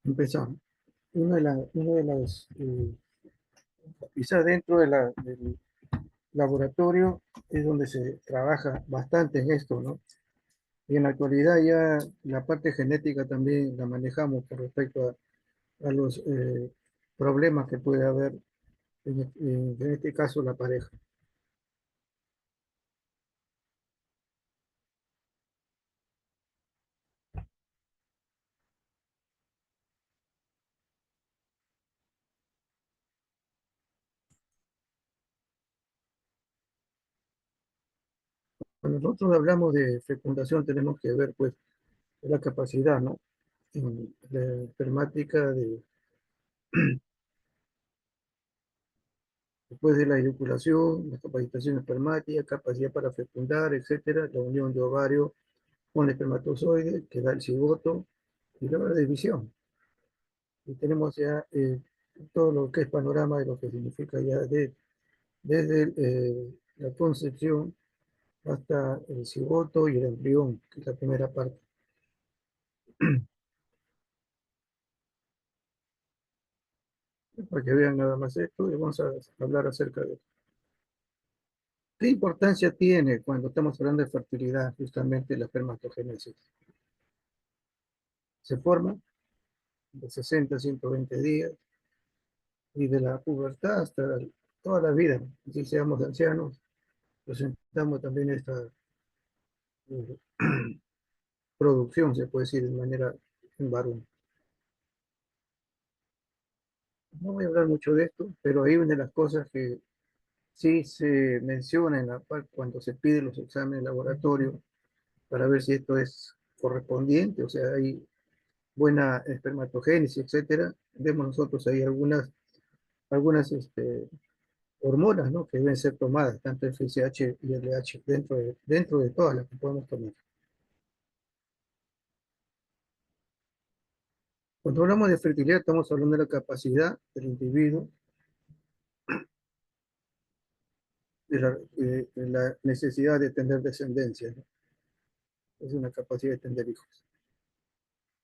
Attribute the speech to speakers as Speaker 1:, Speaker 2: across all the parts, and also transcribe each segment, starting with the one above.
Speaker 1: Empezamos. Una de las quizás dentro del laboratorio es donde se trabaja bastante en esto, ¿no? Y en la actualidad ya la parte genética también la manejamos con respecto a los problemas que puede haber en este caso la pareja. Cuando nosotros hablamos de fecundación tenemos que ver pues la capacidad, ¿no? En la espermática después de la eyaculación, la capacitación espermática, capacidad para fecundar, etcétera, la unión de ovario con el espermatozoide que da el cigoto y luego la división. Y tenemos ya todo lo que es panorama de lo que significa ya desde la concepción hasta el cigoto y el embrión, que es la primera parte. Para que vean nada más esto, y vamos a hablar acerca de qué importancia tiene cuando estamos hablando de fertilidad, justamente la espermatogénesis. Se forma de 60 a 120 días y de la pubertad hasta toda la vida, si seamos ancianos, presentamos también esta eh, producción, se puede decir, de manera en varón. No voy a hablar mucho de esto, pero hay una de las cosas que sí se menciona en cuando se piden los exámenes de laboratorio para ver si esto es correspondiente, o sea, hay buena espermatogénesis, etcétera. Vemos nosotros ahí algunas hormonas, ¿no? Que deben ser tomadas, tanto el FSH y el LH, dentro de todas las que podemos tomar. Cuando hablamos de fertilidad, estamos hablando de la capacidad del individuo, de la necesidad de tener descendencia, ¿no? Es una capacidad de tener hijos.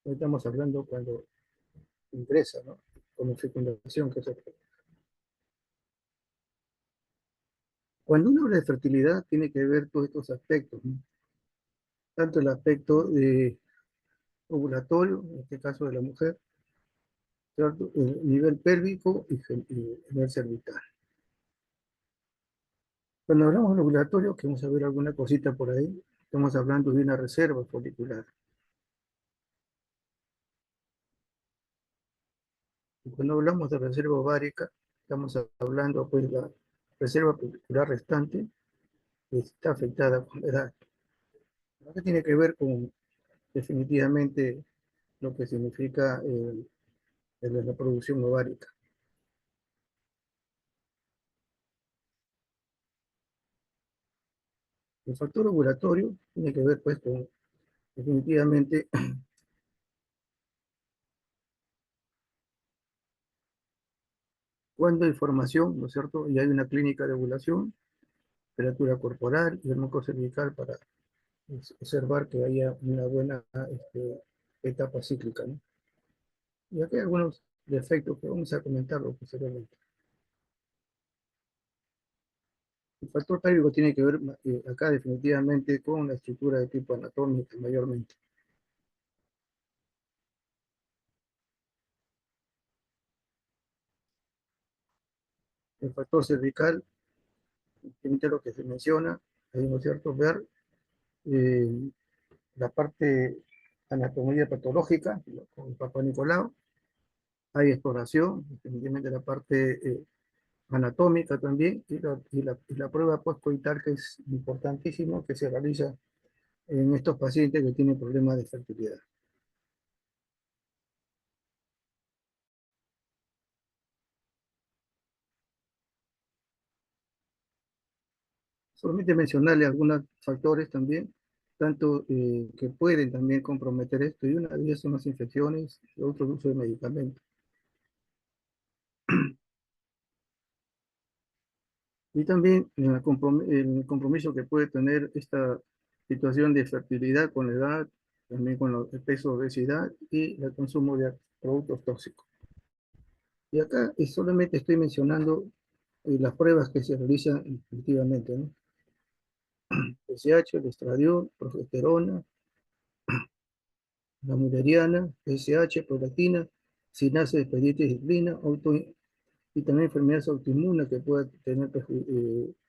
Speaker 1: No estamos hablando cuando ingresa, ¿no? Como fecundación, que es otra. Cuando uno habla de fertilidad, tiene que ver todos estos aspectos, ¿no? Tanto el aspecto de ovulatorio, en este caso de la mujer, ¿cierto? El nivel pélvico y el nivel cervical. Cuando hablamos de ovulatorio, que vamos a ver alguna cosita por ahí, estamos hablando de una reserva folicular. Y cuando hablamos de reserva ovárica, estamos hablando pues de la reserva folicular restante que está afectada con la edad. ¿Qué tiene que ver con definitivamente lo que significa la reproducción ovárica? El factor ovulatorio tiene que ver pues con definitivamente cuando hay formación, ¿no es cierto? Y hay una clínica de ovulación, temperatura corporal y el moco cervical para observar que haya una buena etapa cíclica, ¿no? Y aquí hay algunos defectos que vamos a comentarlo posteriormente. El factor pélvico tiene que ver acá definitivamente con la estructura de tipo anatómica mayormente. El factor cervical, tiene lo que se menciona, ahí, ¿no es cierto? Ver eh, la parte anatomía patológica, con el Papa Nicolau, hay exploración, definitivamente la parte anatómica también, y la prueba postcoital, que es importantísimo, que se realiza en estos pacientes que tienen problemas de fertilidad. Solamente mencionarle algunos factores también, tanto que pueden también comprometer esto, y una de ellas son las infecciones, y otro el uso de medicamentos. Y también el compromiso que puede tener esta situación de fertilidad con la edad, también con el peso, obesidad y el consumo de productos tóxicos. Y acá solamente estoy mencionando las pruebas que se realizan efectivamente, ¿no? PSH, el estradiol, progesterona, la mulleriana, PSH, prolactina, sinasa de pediatricidina, y también enfermedades autoinmunes que pueda tener,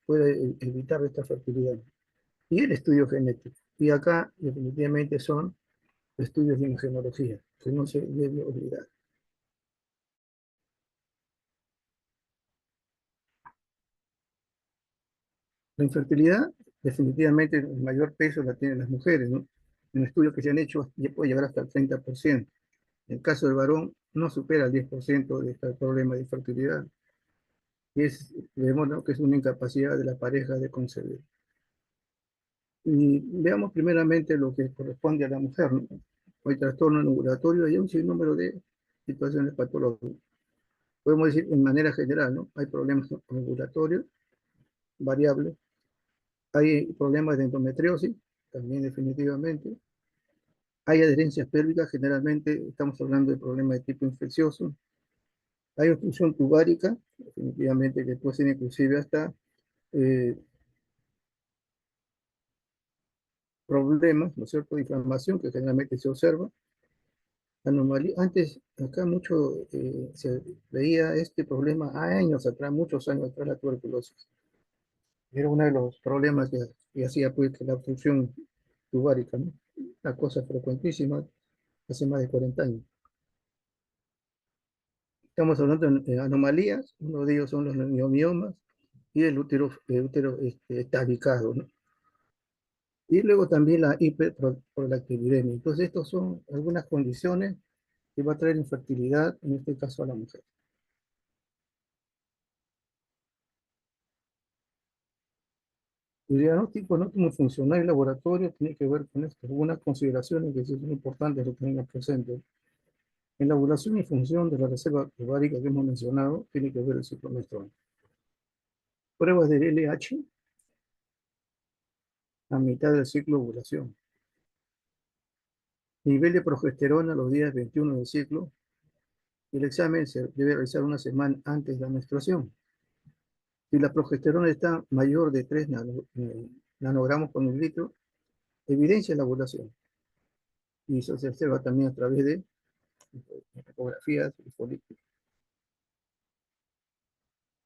Speaker 1: puede evitar esta fertilidad. Y el estudio genético. Y acá definitivamente son estudios de genealogía, que no se debe olvidar. La infertilidad, definitivamente el mayor peso la tienen las mujeres, ¿no? En estudios que se han hecho ya puede llegar hasta el 30%. En el caso del varón, no supera el 10% de este problema de infertilidad. Y vemos, ¿no?, que es una incapacidad de la pareja de concebir. Y veamos primeramente lo que corresponde a la mujer, ¿no? Hay trastorno ovulatorio y hay un sinnúmero de situaciones patológicas. Podemos decir en manera general, ¿no? Hay problemas ovulatorios variables, hay problemas de endometriosis, también definitivamente, hay adherencias pélvicas, generalmente estamos hablando de problemas de tipo infeccioso, hay obstrucción tubárica, definitivamente que puede ser inclusive hasta eh, problemas, ¿no es cierto?, de inflamación que generalmente se observa. Anomalía. Antes, acá mucho se veía este problema años atrás, muchos años atrás, la tuberculosis. Era uno de los problemas que hacía pues, que la obstrucción tubárica, ¿no? Una cosa frecuentísima hace más de 40 años. Estamos hablando de anomalías, uno de ellos son los neomiomas y el útero estabicado, ¿no? Y luego también la hiperprolactinemia. Entonces, estas son algunas condiciones que va a traer infertilidad, en este caso a la mujer. El diagnóstico no como funcional y laboratorio tiene que ver con esto, algunas consideraciones que son importantes que tengan presente. En la ovulación y función de la reserva ovárica que hemos mencionado, tiene que ver el ciclo menstrual. Pruebas de LH a mitad del ciclo de ovulación. Nivel de progesterona a los días 21 del ciclo. El examen se debe realizar una semana antes de la menstruación. Si la progesterona está mayor de 3 nanogramos por mililitro, evidencia la ovulación. Y eso se observa también a través de ecografías y folículos.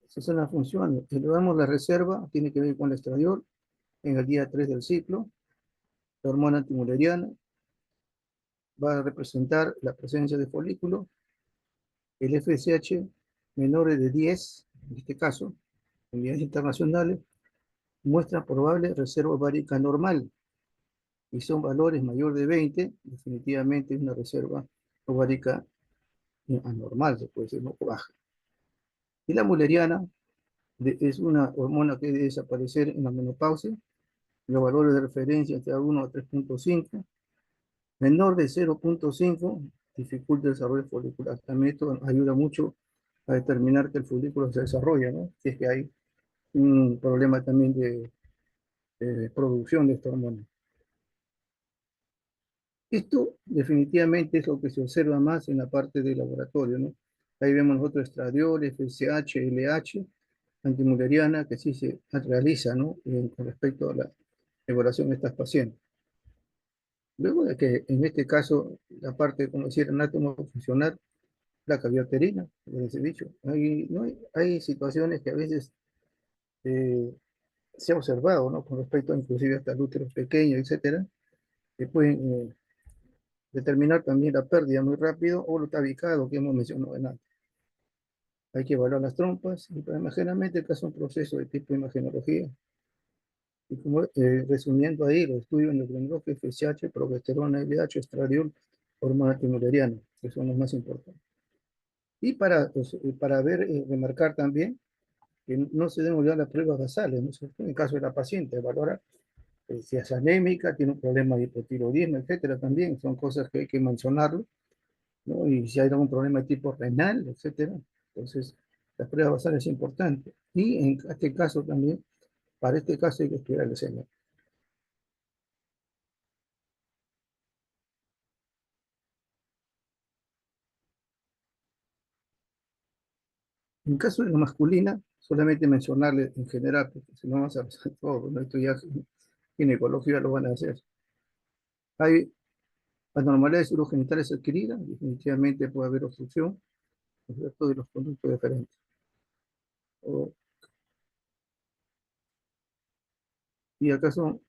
Speaker 1: Esas son las funciones. Elevamos la reserva, tiene que ver con el estradiol, en el día 3 del ciclo. La hormona antimuleriana va a representar la presencia de folículo. El FSH menores de 10, en este caso, en unidades internacionales, muestra probable reserva ovárica normal. Y son valores mayor de 20, definitivamente es una reserva ovárica anormal, se puede decir, no baja. Y la mulleriana es una hormona que debe desaparecer en la menopausia. Los valores de referencia entre 1 a 3.5. Menor de 0.5 dificulta el desarrollo folicular. También esto ayuda mucho a determinar que el folículo se desarrolla, ¿no? Si es que hay un problema también de producción de esta hormona. Esto definitivamente es lo que se observa más en la parte del laboratorio, ¿no? Ahí vemos nosotros estradiol, FSH, LH, antimulleriana, que sí se realiza, ¿no? Con respecto a la evaluación de estas pacientes. Luego de que, en este caso, la parte, como decir, anatomo-funcional, la cavidad como les he dicho, ¿no? Hay situaciones que a veces eh, se ha observado, ¿no? Con respecto a inclusive hasta el útero pequeño, etcétera, que pueden determinar también la pérdida muy rápido o lo tabicado que hemos mencionado antes. Hay que evaluar las trompas y generalmente es un proceso de tipo de imagenología. Y como, resumiendo ahí, los estudios endocrinológicos, FSH, progesterona, LH, estradiol, hormona timoleriana, que son los más importantes. Y pues, para ver, remarcar también que no se deben olvidar las pruebas basales, ¿no? En el caso de la paciente, valorar si es anémica, tiene un problema de hipotiroidismo, etcétera, también son cosas que hay que mencionarlo, ¿no? Y si hay algún problema de tipo renal, etcétera. Entonces, las pruebas basales es importante. Y en este caso también, para este caso hay que estudiar el semen. En caso de la masculina, solamente mencionarle en general, porque si no vamos a hacer todo, ¿no? Esto ya ginecología lo van a hacer. Hay anormalidades urogenitales adquiridas, definitivamente puede haber obstrucción, ¿no es cierto?, de los conductos deferentes. O, y acaso,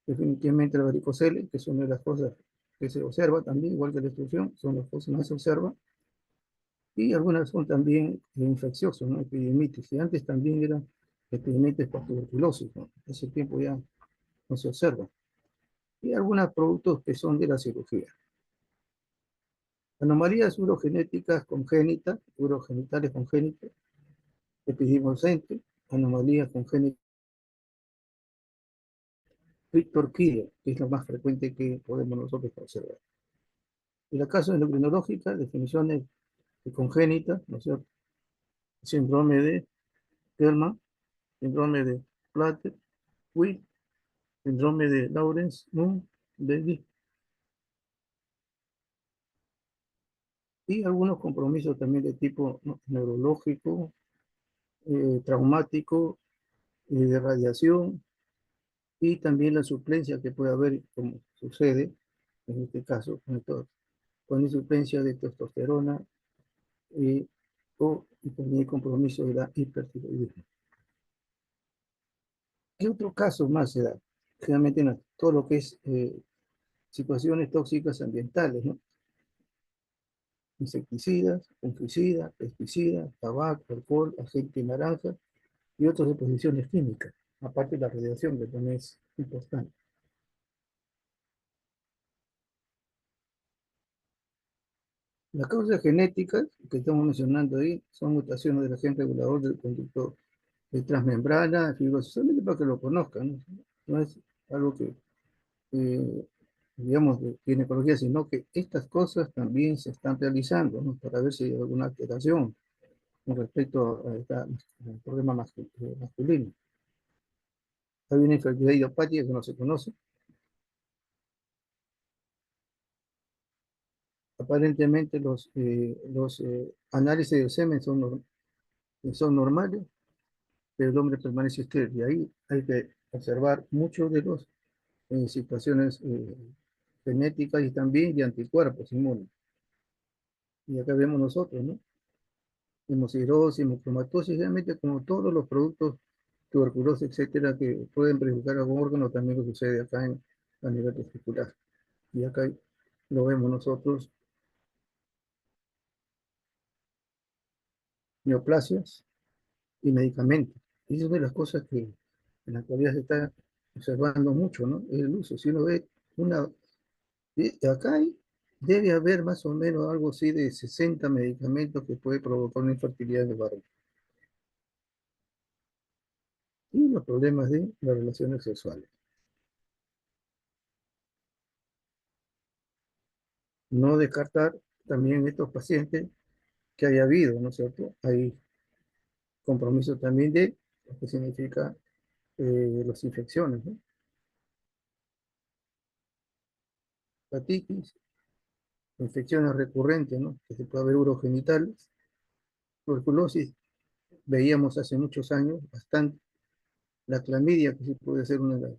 Speaker 1: definitivamente la varicocele, que son de las cosas que se observa también, igual que la obstrucción, son las cosas que más se observan. Y algunas son también infecciosas, ¿no? Epidemitis. Y antes también eran epidemitis por tuberculosis, ¿no? Ese tiempo ya no se observa. Y algunos productos que son de la cirugía. Anomalías urogenéticas congénitas, urogenitales congénitas, epididimocente, anomalías congénitas, Victor-Killer, que es lo más frecuente que podemos nosotros observar. En el caso endocrinológica, definiciones de congénitas, ¿no es cierto? Síndrome de Kelman, síndrome de Platter-Witt, síndrome de Lawrence-Moon, Bailey, y algunos compromisos también de tipo, ¿no?, neurológico, traumático, de radiación, y también la suplencia que puede haber, como sucede en este caso, con suplencia de testosterona, y, y también el compromiso de la hipertiroidismo. ¿Qué otro caso más se da? Generalmente en todo lo que es situaciones tóxicas ambientales, ¿no? Insecticidas, fungicidas, pesticidas, tabaco, alcohol, aceite naranja y otras deposiciones químicas, aparte de la radiación, que también es importante. Las causas genéticas que estamos mencionando ahí son mutaciones del agente regulador del conducto de transmembrana, fibrosis, solamente para que lo conozcan, ¿no? No es algo que, eh, digamos, de ginecología, sino que estas cosas también se están realizando, ¿no?, para ver si hay alguna alteración con respecto al problema masculino. Hay una infertilidad idiopática que no se conoce. Aparentemente los análisis de semen son normales, pero el hombre permanece estéril. Y ahí hay que observar muchos de los situaciones genéticas y también de anticuerpos inmunes. Y acá vemos nosotros, ¿no? Hemosiderosis, hemocromatosis, realmente como todos los productos, tuberculosis, etcétera, que pueden perjudicar algún órgano, también lo sucede acá a nivel testicular. Y acá lo vemos nosotros, neoplasias y medicamentos. Y es una de las cosas que en la actualidad se está observando mucho, ¿no? El uso. Si uno ve una, acá debe haber más o menos algo así de 60 medicamentos que puede provocar una infertilidad en el varón. Y los problemas de las relaciones sexuales. No descartar también en estos pacientes que haya habido, ¿no es cierto? Hay compromiso también de lo que significa las infecciones, ¿no? Hepatitis, infecciones recurrentes, ¿no?, que se puede haber urogenitales, tuberculosis, veíamos hace muchos años bastante, la clamidia, que sí puede ser una de las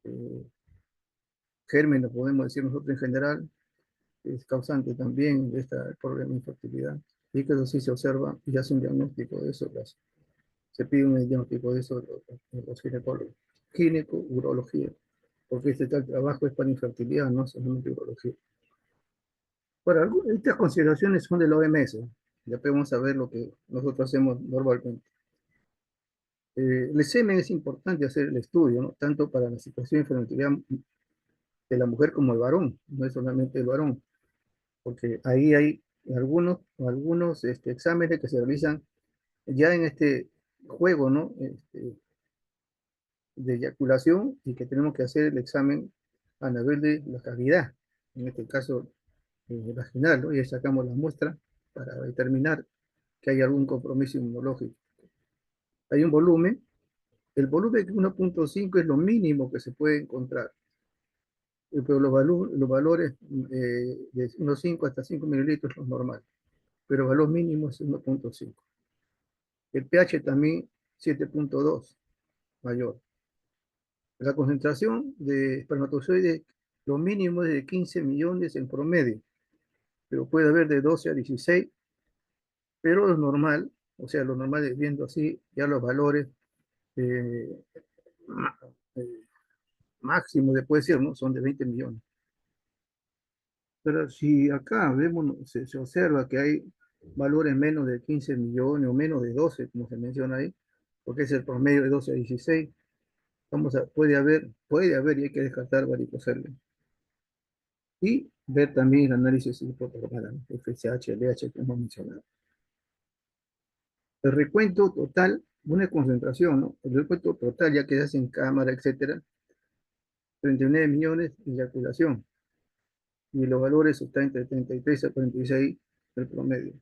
Speaker 1: eh, gérmenes, podemos decir nosotros en general, es causante también de este problema de infertilidad, y que eso sí se observa y hace un diagnóstico de eso, se pide un diagnóstico de eso a los ginecólogos, gineco-urología, porque este tal trabajo es para infertilidad, no solamente urología. Bueno, estas consideraciones son de la OMS, ya podemos saber lo que nosotros hacemos normalmente. El semen es importante hacer el estudio, ¿no?, tanto para la situación de fertilidad de la mujer como el varón, no es solamente el varón, porque ahí hay algunos exámenes que se realizan ya en este juego, ¿no?, de eyaculación, y que tenemos que hacer el examen a nivel de la cavidad, en este caso vaginal, ¿no? Y ahí sacamos la muestra para determinar que hay algún compromiso inmunológico. Hay un volumen, el volumen 1.5 es lo mínimo que se puede encontrar, pero los valores de unos 5 hasta 5 mililitros son normales, pero el valor mínimo es 1.5. El pH también 7,2 mayor. La concentración de espermatozoides, lo mínimo es de 15 millones en promedio, pero puede haber de 12 a 16, pero lo normal, o sea, lo normal es viendo así, ya los valores eh, eh, máximos, después decir, ¿no? Son de 20 millones. Pero si acá vemos, ¿no? se observa que hay valores menos de 15 millones o menos de 12, como se menciona ahí, porque es el promedio de 12 a 16, puede haber y hay que descartar varicocele. Y ver también el análisis hipotálamo, FSH, LH, que hemos mencionado. El recuento total, una concentración, ¿no? El recuento total, ya que se hace en cámara, etcétera, 39 millones de eyaculación. Y los valores están entre 33 a 46 el promedio.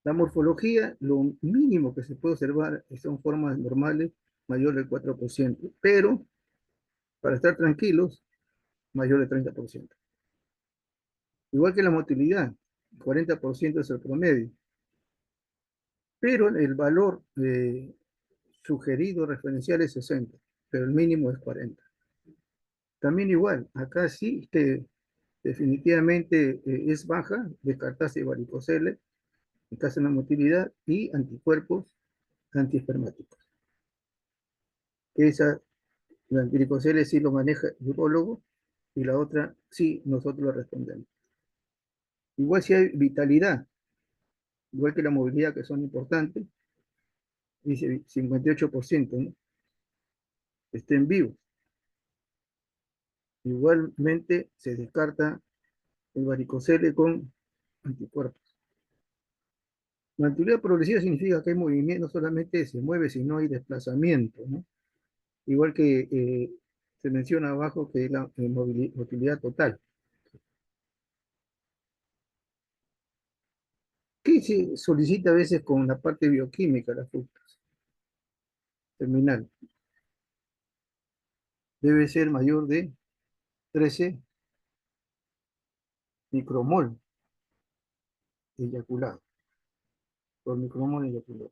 Speaker 1: La morfología, lo mínimo que se puede observar son formas normales mayor del 4%, pero para estar tranquilos, mayor del 30%. Igual que la motilidad, 40% es el promedio, pero el valor sugerido referencial es 60, pero el mínimo es 40. También igual, acá sí que definitivamente es baja, descartarse varicocele, en caso de la motilidad, y anticuerpos antiespermáticos. Esa, la varicocele sí lo maneja el urólogo, y la otra sí nosotros lo respondemos. Igual si hay vitalidad, igual que la movilidad, que son importantes, dice 58%, ¿no? Estén vivos. Igualmente se descarta el varicocele con anticuerpos. La actividad progresiva significa que hay movimiento, no solamente se mueve, sino hay desplazamiento, ¿no? Igual que se menciona abajo que es la movilidad total. ¿Qué se solicita a veces con la parte bioquímica de las fructas? Terminal. Debe ser mayor de 13 micromol eyaculado, por micromol eyaculado.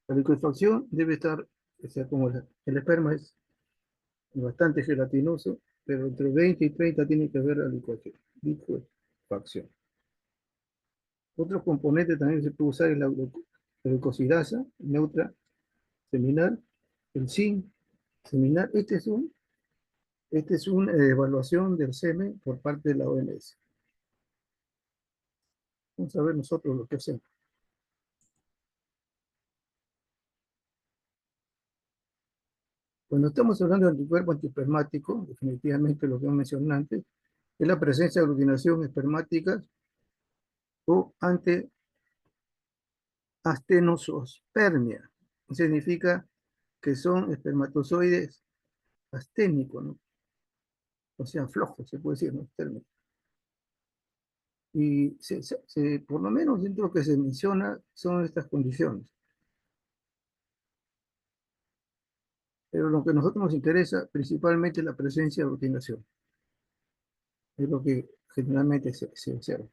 Speaker 1: La liquefacción debe estar, o sea, como el esperma es bastante gelatinoso, pero entre 20 y 30 tiene que haber la liquefacción. Otro componente también se puede usar es la glucosidasa neutra seminal, el zinc seminal. Este es una evaluación del semen por parte de la OMS. Vamos a ver nosotros lo que hacemos. Cuando estamos hablando de anticuerpo antiespermático, definitivamente lo que hemos mencionado antes, es la presencia de aglutinación espermática o astenosospermia. Significa que son espermatozoides asténicos, ¿no? O sea, flojos, se puede decir, ¿no? Y por lo menos dentro de lo que se menciona son estas condiciones. Pero lo que a nosotros nos interesa principalmente es la presencia de aglutinación. Es lo que generalmente se observa.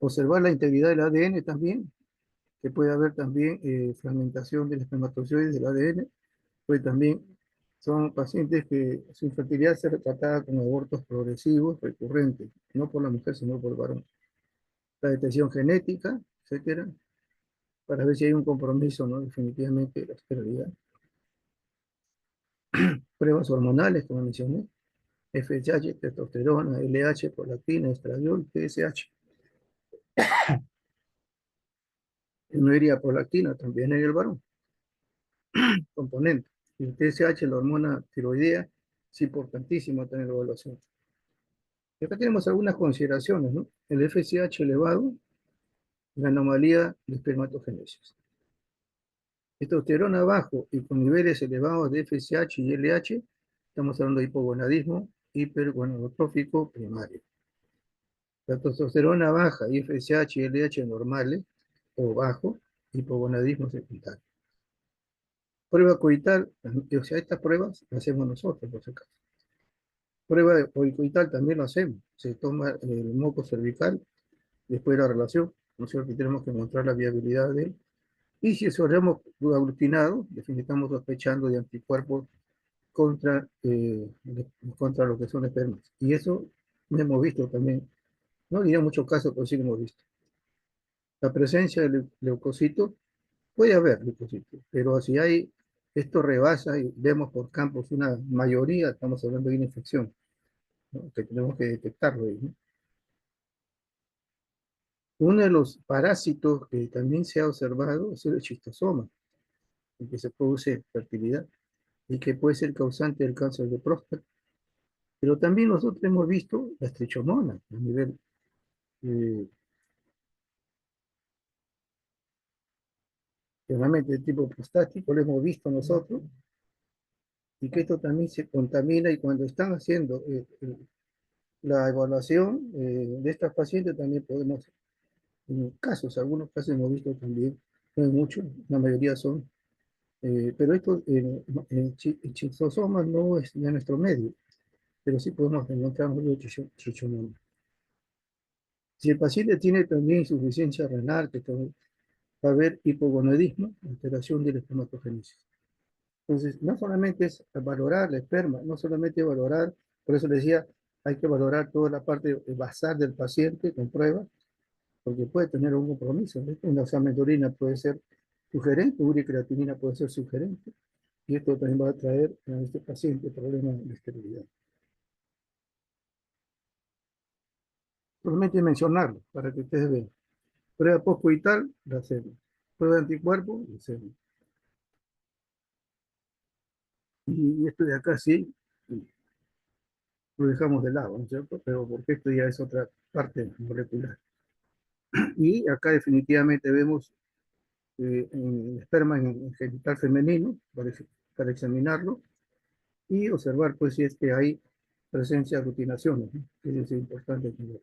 Speaker 1: Observar la integridad del ADN también, que puede haber también fragmentación del espermatozoide del ADN, pues también son pacientes que su infertilidad se retratada con abortos progresivos recurrentes, no por la mujer, sino por el varón. La detección genética, etcétera, para ver si hay un compromiso, ¿no? Definitivamente de la esterilidad. Pruebas hormonales, como mencioné, FSH, testosterona, LH, prolactina, estradiol, TSH. No iría prolactina también en el varón, componente. Y el TSH, la hormona tiroidea, es importantísimo tener la evaluación. Y acá tenemos algunas consideraciones, ¿no? El FSH elevado, la anomalía de espermatogénesis. Testosterona bajo y con niveles elevados de FSH y LH, estamos hablando de hipogonadismo hipergonadotrófico primario. La testosterona baja y FSH y LH normales o bajo, hipogonadismo secundario. Prueba coital, o sea, estas pruebas las hacemos nosotros, por si acaso. Prueba de coital también lo hacemos. Se toma el moco cervical después de la relación, ¿no es cierto? Y tenemos que mostrar la viabilidad de Y si observamos aglutinado, definitivamente estamos sospechando de anticuerpos contra lo que son espermas. Y eso lo hemos visto también. No diría muchos casos, pero sí lo hemos visto. La presencia de leucocitos, puede haber leucocitos, pero si hay, esto rebasa y vemos por campos una mayoría, estamos hablando de una infección, ¿no? Que tenemos que detectarlo ahí, ¿no? Uno de los parásitos que también se ha observado es el schistosoma, en que se produce fertilidad y que puede ser causante del cáncer de próstata. Pero también nosotros hemos visto las trichomonas a nivel eh, generalmente de tipo prostático, lo hemos visto nosotros, y que esto también se contamina y cuando están haciendo la evaluación de estas pacientes también podemos, en casos, algunos casos hemos visto también, no hay muchos, la mayoría son, pero esto, el schistosoma no es de nuestro medio, pero sí podemos encontrar un trichomoma. Si el paciente tiene también insuficiencia renal, que también va a haber hipogonadismo, alteración de la espermatogénesis. Entonces, no solamente es valorar la esperma, no solamente valorar, por eso le decía, hay que valorar toda la parte basal del paciente con pruebas, porque puede tener un compromiso, ¿no? Una examen de orina puede ser sugerente, creatinina puede ser sugerente, y esto también va a traer a este paciente problemas de esterilidad. Solamente mencionarlo para que ustedes vean. Prueba postcoital, la hacemos. Prueba de anticuerpos, la hacemos. Y esto de acá sí, lo dejamos de lado, ¿no es cierto? Pero porque esto ya es otra parte molecular. Y acá definitivamente vemos en esperma en genital femenino para examinarlo y observar pues si es que hay presencia de aglutinaciones, ¿no? Que es importante tener.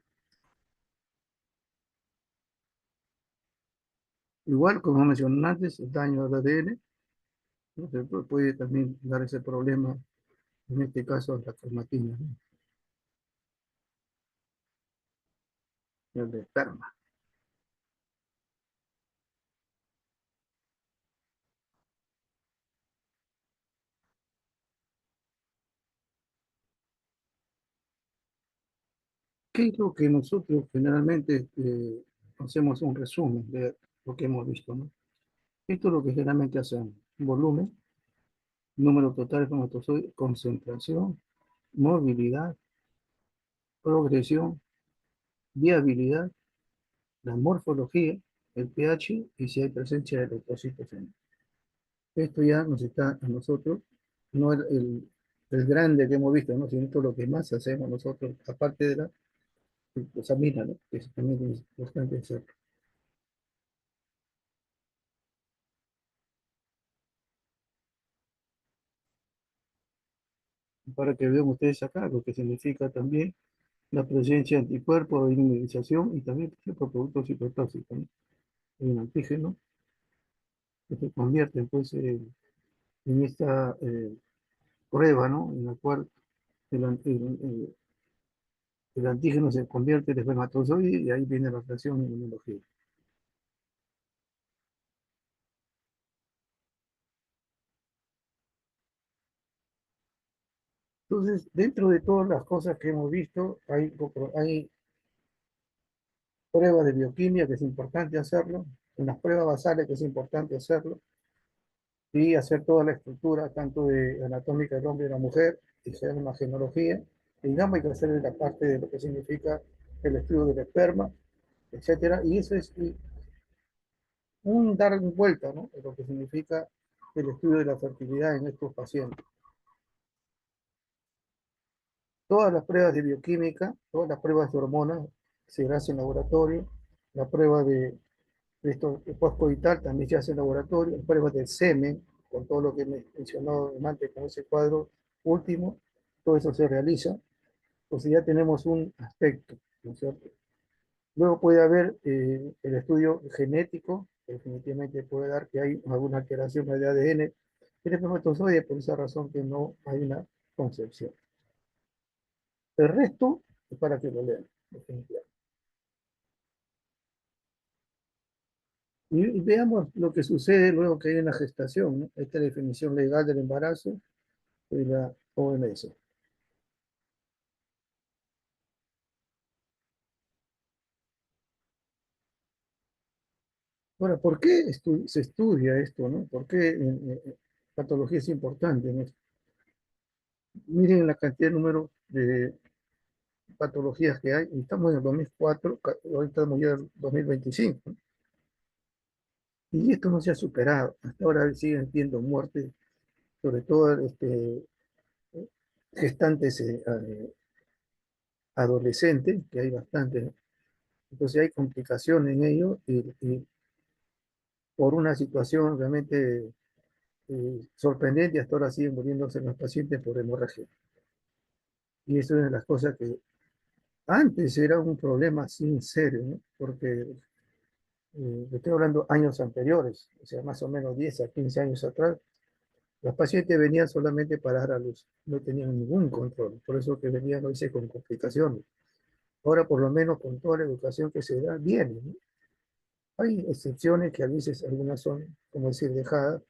Speaker 1: Igual, como mencioné antes, el daño al ADN, ¿no? Puede también dar ese problema, en este caso la cromatina, ¿no? El de esperma. ¿Qué es lo que nosotros generalmente hacemos un resumen de lo que hemos visto, ¿no? Esto es lo que generalmente hacemos. Volumen, número total de espermatozoides, concentración, movilidad, progresión, viabilidad, la morfología, el pH y si hay presencia de leucocitos en él. Esto ya nos está a nosotros, no el grande que hemos visto, ¿no? Sino esto es lo que más hacemos nosotros, aparte de la glucosamina, ¿no? Que también es importante hacerlo. Para que vean ustedes acá lo que significa también la presencia de anticuerpos de inmunización y también por ejemplo, productos citotóxicos, ¿no? En antígeno que se convierten pues, en esta prueba, ¿no? En la cual el antígeno se convierte en espermatozoide y ahí viene la reacción inmunológica. Entonces, dentro de todas las cosas que hemos visto, hay pruebas de bioquímica que es importante hacerlo, unas pruebas basales que es importante hacerlo, y hacer toda la estructura, tanto de anatómica del hombre y la mujer, y hacer una genealogía, y digamos, hay que hacer la parte de lo que significa el estudio del esperma, etcétera, y eso es un dar vuelta, ¿no? De lo que significa el estudio de la fertilidad en estos pacientes. Todas las pruebas de bioquímica, todas las pruebas de hormonas se hacen en laboratorio, la prueba de esto postcoital también se hace en laboratorio, las pruebas del semen, con todo lo que me mencionó antes con ese cuadro último, todo eso se realiza, pues ya tenemos un aspecto, ¿no es cierto? Luego puede haber el estudio genético, que definitivamente puede dar que hay alguna alteración de ADN en el espermatozoide, por esa razón que no hay una concepción. El resto es para que lo lean, definitivamente. Y veamos lo que sucede luego que hay una gestación, ¿no? Esta es la definición legal del embarazo de la OMS. Ahora, ¿por qué se estudia esto, no? ¿Por qué patología es importante, ¿no? Miren la cantidad de número de patologías que hay. Estamos en el 2004, ahorita estamos ya en 2025, ¿no? Y esto no se ha superado. Hasta ahora siguen siendo muertes, sobre todo gestantes adolescentes, que hay bastantes, ¿no? Entonces hay complicaciones en ello y por una situación realmente sorprendente, hasta ahora siguen muriéndose los pacientes por hemorragia. Y eso es una de las cosas que antes era un problema así serio, ¿no? Porque estoy hablando años anteriores, o sea, más o menos 10 a 15 años atrás, los pacientes venían solamente para dar a luz, no tenían ningún control, por eso que venían a veces con complicaciones. Ahora, por lo menos, con toda la educación que se da, viene, ¿no? Hay excepciones que a veces algunas son, como decir, dejadas,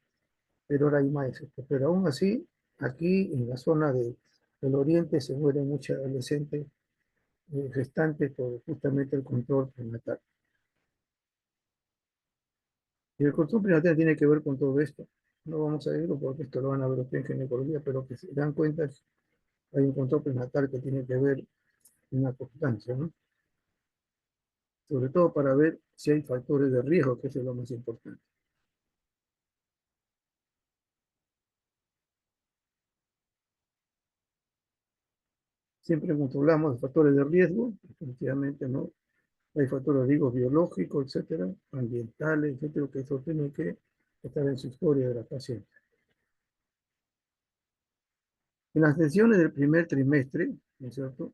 Speaker 1: pero ahora hay más excepciones. Pero aún así, aquí en la zona del oriente se mueren muchos adolescentes gestantes por justamente el control prenatal. Y el control prenatal tiene que ver con todo esto. No vamos a verlo porque esto lo van a ver ustedes en ginecología, pero que se dan cuenta hay un control prenatal que tiene que ver en la constancia, ¿no? Sobre todo para ver si hay factores de riesgo, que eso es lo más importante. Siempre controlamos los factores de riesgo, definitivamente no. Hay factores de riesgo biológicos, etcétera, ambientales, etcétera, que eso tiene que estar en su historia de la paciente. En las sesiones del primer trimestre, ¿no es cierto?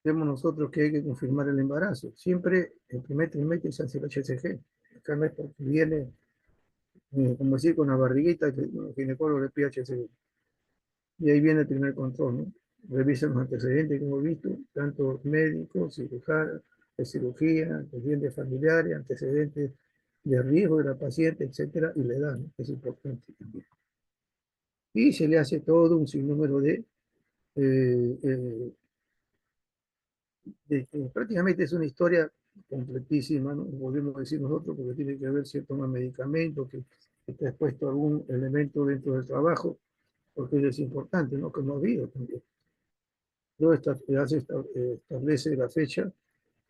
Speaker 1: Vemos nosotros que hay que confirmar el embarazo. Siempre el primer trimestre se hace el HCG. Acá no es porque viene, como decir, con la barriguita, que el ginecólogo le pide HCG. Y ahí viene el primer control, ¿no? Revisan los antecedentes que hemos visto, tanto médicos, cirujano, de cirugía, antecedentes familiares, antecedentes de riesgo de la paciente, etcétera, y la edad, ¿no? Es importante también. Y se le hace todo un sinnúmero eh, eh, prácticamente es una historia completísima, ¿no? Volvemos a decir nosotros, porque tiene que haber ciertos medicamentos, que está expuesto a algún elemento dentro del trabajo, porque eso es importante, ¿no? Que no ha habido también. Luego establece la fecha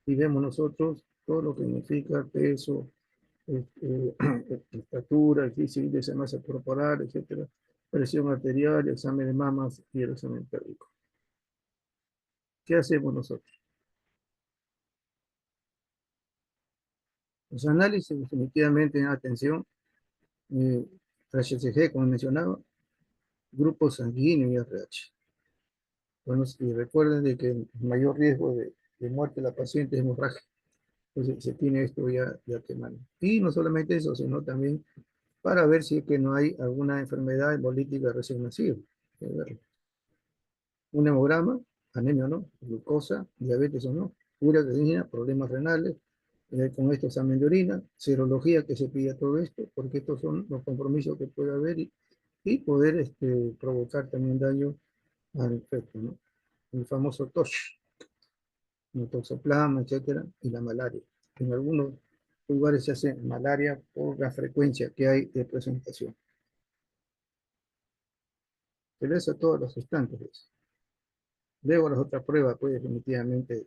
Speaker 1: y vemos nosotros todo lo que significa peso, este, estatura, el físico de masa corporal, etcétera, presión arterial, examen de mamas y el examen pélvico. ¿Qué hacemos nosotros? Los análisis definitivamente en atención, HCG, como mencionaba, grupo sanguíneo y RH. Bueno, y recuerden de que el mayor riesgo de muerte de la paciente es hemorragia. Entonces se tiene esto ya de antemano. Y no solamente eso, sino también para ver si es que no hay alguna enfermedad hemolítica recién nacida. Un hemograma, anemia o no, glucosa, diabetes o no, urea problemas renales, con este examen de orina, serología que se pide a todo esto, porque estos son los compromisos que puede haber y poder provocar también daño al feto, ¿no? El famoso TOSH, el toxoplasma, etcétera, y la malaria. En algunos lugares se hace malaria por la frecuencia que hay de presentación. Pero eso a todos los instantes. Luego las otras pruebas, pues definitivamente.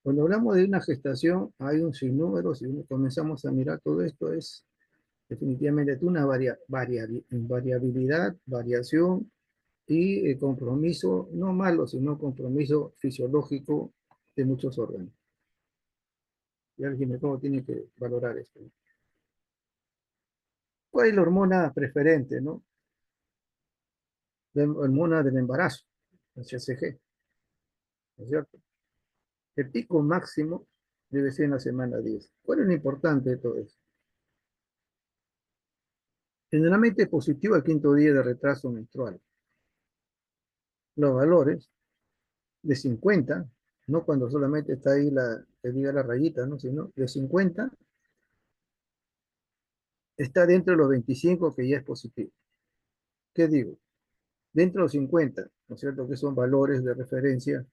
Speaker 1: Cuando hablamos de una gestación, hay un sinnúmero, si comenzamos a mirar todo esto, es definitivamente una variabilidad, variación y compromiso, no malo, sino compromiso fisiológico de muchos órganos. Y el ginecólogo tiene que valorar esto. ¿Cuál es la hormona preferente, no? La hormona del embarazo, el HCG, ¿no es cierto? El pico máximo debe ser en la semana 10. ¿Cuál es lo importante de todo eso? Generalmente es positivo al quinto día de retraso menstrual. Los valores de 50, no cuando solamente está ahí que diga la rayita, ¿no? Sino de 50 está dentro de los 25 que ya es positivo. ¿Qué digo? Dentro de los 50, ¿no es cierto? Que son valores de referencia,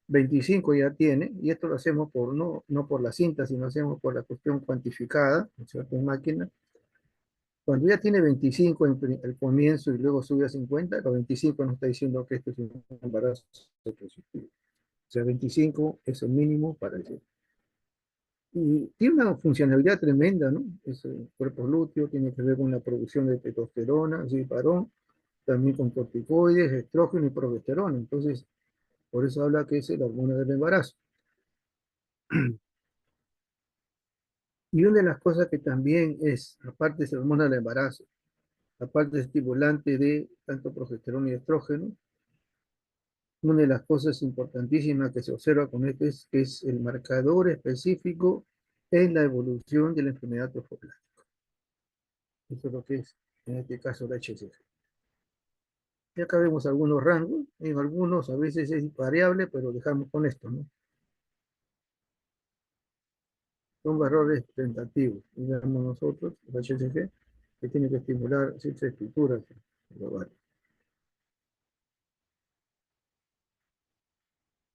Speaker 1: 25 ya tiene, y esto lo hacemos por, no por la cinta, sino hacemos por la cuestión cuantificada, ¿no es cierto? En máquina. Cuando ya tiene 25 en el comienzo y luego sube a 50, los 25 nos está diciendo que esto es un embarazo positivo. O sea, 25 es el mínimo para decir. Y tiene una funcionalidad tremenda, ¿no? Es el cuerpo lúteo, tiene que ver con la producción de testosterona, sí, varón, también con corticoides, estrógeno y progesterona. Entonces, por eso habla que es la hormona del embarazo. Y una de las cosas que también es, aparte de ser hormona del embarazo, aparte de estimulante de tanto progesterona y estrógeno, una de las cosas importantísimas que se observa con esto es que es el marcador específico en la evolución de la enfermedad trofoblástica. Eso es lo que es, en este caso, la HCG. Ya acá vemos algunos rangos, en algunos a veces es variable, pero dejamos con esto, ¿no? Son errores tentativos, digamos nosotros, el HCG, que tiene que estimular ciertas estructuras globales.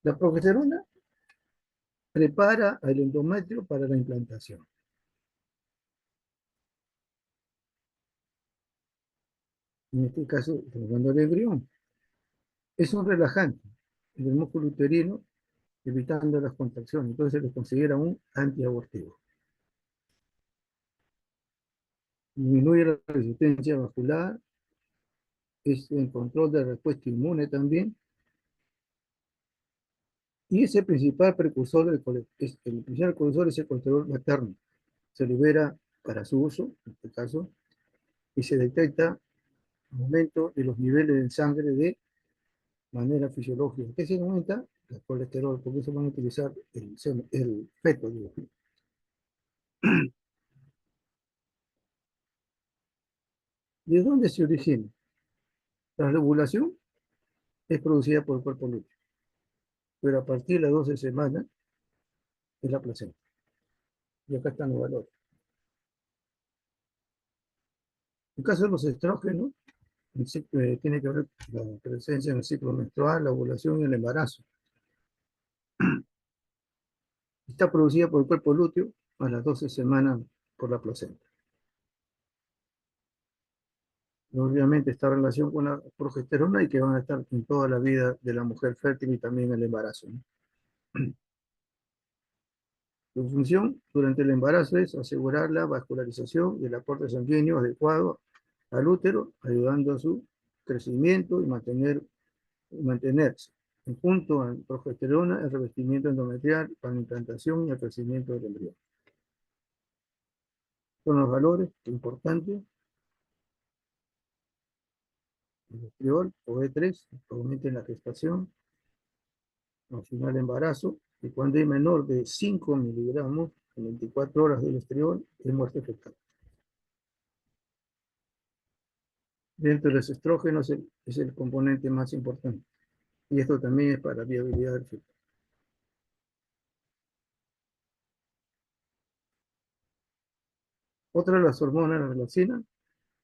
Speaker 1: La progesterona prepara al endometrio para la implantación. En este caso, formando el embrión. Es un relajante en el músculo uterino, evitando las contracciones. Entonces se le considera un antiabortivo. Disminuye la resistencia vascular, es en control de la respuesta inmune también, y es el principal precursor del el principal precursor es el colesterol materno. Se libera para su uso, en este caso, y se detecta aumento de los niveles de sangre de manera fisiológica. ¿Qué se aumenta? El colesterol, porque eso van a utilizar el feto, digo. ¿De dónde se origina? La ovulación es producida por el cuerpo lúteo, pero a partir de las 12 semanas es la placenta. Y acá están los valores. En caso de los estrógenos, tiene que ver la presencia en el ciclo menstrual, la ovulación y el embarazo. Está producida por el cuerpo lúteo a las 12 semanas por la placenta. Y obviamente está en relación con la progesterona y que van a estar en toda la vida de la mujer fértil y también el embarazo, ¿no? Su función durante el embarazo es asegurar la vascularización y el aporte sanguíneo adecuado al útero, ayudando a su crecimiento y mantenerse. Junto a progesterona, el revestimiento endometrial para la implantación y el crecimiento del embrión. Son los valores importantes. El estriol o E3 aumenta en la gestación, al final del embarazo, y cuando hay menor de 5 miligramos en 24 horas del estriol, es muerte fetal. Dentro de los estrógenos es el componente más importante. Y esto también es para la viabilidad del feto. Otra de las hormonas, la relacina,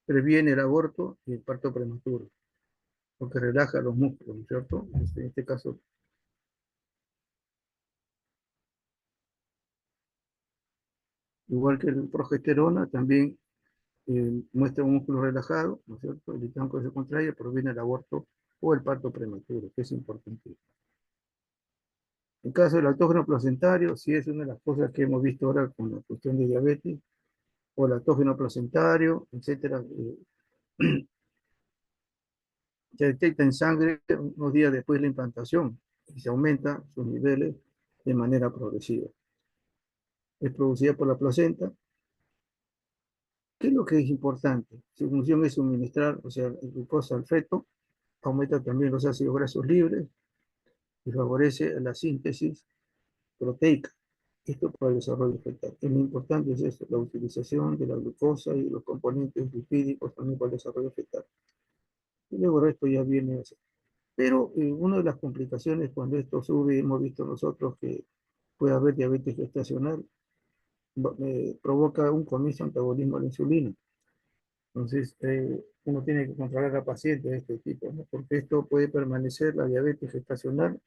Speaker 1: previene el aborto y el parto prematuro, porque relaja los músculos, ¿no es cierto? En este caso, igual que el progesterona, también muestra un músculo relajado, ¿no es cierto? Evitando que se contraiga, proviene el aborto o el parto prematuro, que es importante. En caso del lactógeno placentario, sí es una de las cosas que hemos visto ahora con la cuestión de diabetes, o lactógeno placentario, etcétera, se detecta en sangre unos días después de la implantación y se aumenta sus niveles de manera progresiva. Es producida por la placenta. ¿Qué es lo que es importante? Su función es suministrar, o sea, el glucosa al feto, aumenta también los ácidos grasos libres y favorece la síntesis proteica. Esto para el desarrollo fetal. Lo importante es esto, la utilización de la glucosa y los componentes lipídicos también para el desarrollo fetal. Y luego esto ya viene a ser. Pero una de las complicaciones cuando esto sube, hemos visto nosotros que puede haber diabetes gestacional, provoca un comienzo antagonismo a la insulina. Entonces, uno tiene que controlar a pacientes de este tipo, ¿no? Porque esto puede permanecer la diabetes gestacional,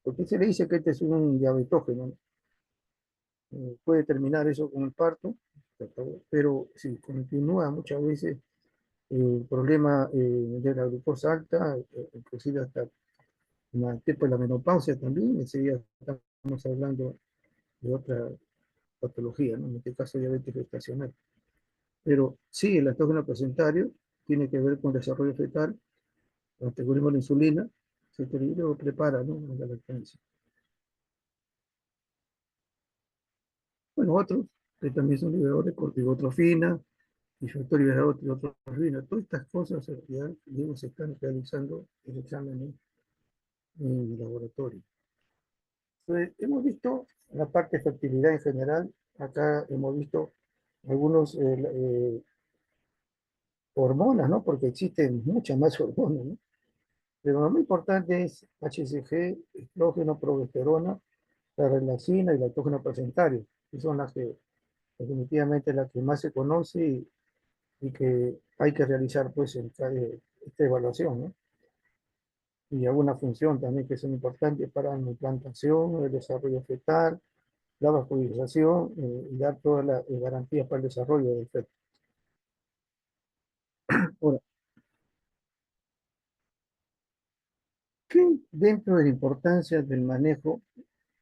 Speaker 1: porque se le dice que este es un diabetógeno, ¿no? Puede terminar eso con el parto, pero si continúa muchas veces el problema de la glucosa alta, inclusive hasta en el tiempo de la menopausia también, enseguida estamos hablando de otra patología, ¿no? En este caso diabetes gestacional. Pero sí, el antígeno placentario tiene que ver con el desarrollo fetal, el antagonismo a la insulina, se lo prepara, ¿no? La lactancia. Bueno, otros que también son liberadores de corticotrofina y factor liberador de corticotrofina. Todas estas cosas en realidad, digo, se están realizando en exámenes en el laboratorio. Entonces, hemos visto la parte de fertilidad en general. Acá hemos visto algunos hormonas, ¿no? Porque existen muchas más hormonas, ¿no? Pero lo más importante es HCG, estrógeno, progesterona, la relacina y la lactógeno placentario, que son las que definitivamente las que más se conoce y que hay que realizar pues esta evaluación, ¿no? Y alguna función también que son importantes para la implantación, el desarrollo fetal, la vascularización y dar todas las garantías para el desarrollo del feto. Ahora, ¿qué dentro de la importancia del manejo